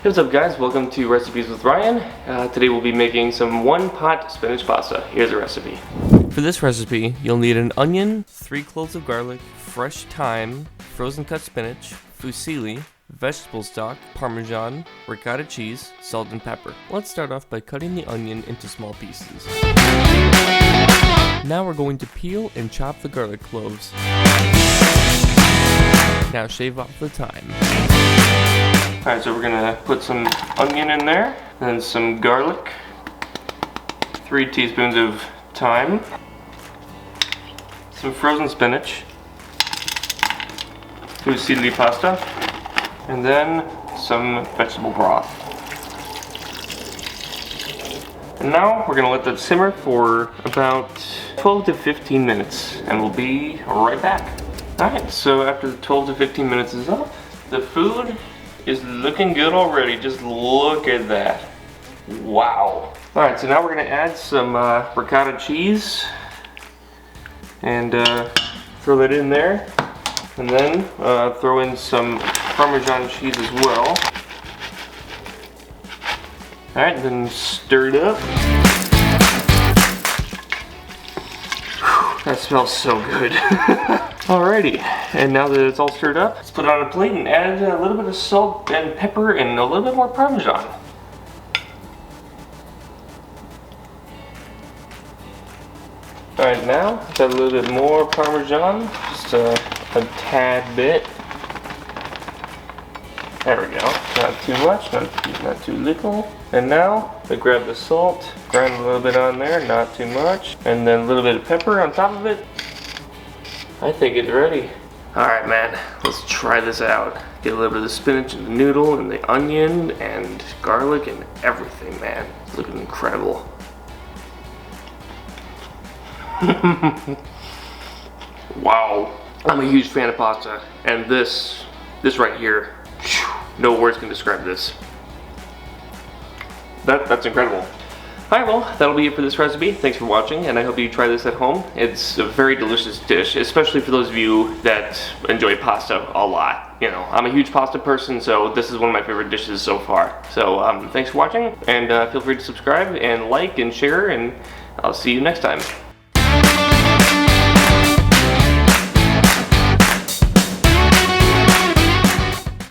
Hey, what's up guys, welcome to Recipes with Ryan. Today we'll be making some one-pot spinach pasta. Here's the recipe. For this recipe, you'll need an onion, 3 cloves of garlic, fresh thyme, frozen cut spinach, fusilli, vegetable stock, parmesan, ricotta cheese, salt and pepper. Let's start off by cutting the onion into small pieces. Now we're going to peel and chop the garlic cloves. Now shave off the thyme. Alright, so we're gonna put some onion in there, then some garlic, 3 teaspoons of thyme, some frozen spinach, fusilli pasta, and then some vegetable broth. And now we're gonna let that simmer for about 12 to 15 minutes, and we'll be right back. Alright, so after the 12 to 15 minutes is up, the food is looking good already. Just look at that. Wow. Alright, so now we're going to add some ricotta cheese and throw that in there. And then throw in some Parmesan cheese as well. Alright, then stir it up. Whew, that smells so good. Alrighty, and now that it's all stirred up, let's put it on a plate and add a little bit of salt and pepper and a little bit more Parmesan. Alright, now add a little bit more Parmesan, just a tad bit. There we go, not too much, not too little. And now I grab the salt, grind a little bit on there, not too much, and then a little bit of pepper on top of it. I think it's ready. Alright man, let's try this out. Get a little bit of the spinach and the noodle and the onion and garlic and everything, man. It's looking incredible. Wow. I'm a huge fan of pasta, and this right here, no words can describe this. That's incredible. Alright, well, that'll be it for this recipe. Thanks for watching, and I hope you try this at home. It's a very delicious dish, especially for those of you that enjoy pasta a lot. You know, I'm a huge pasta person, so this is one of my favorite dishes so far. So, thanks for watching, and feel free to subscribe, and like, and share, and I'll see you next time.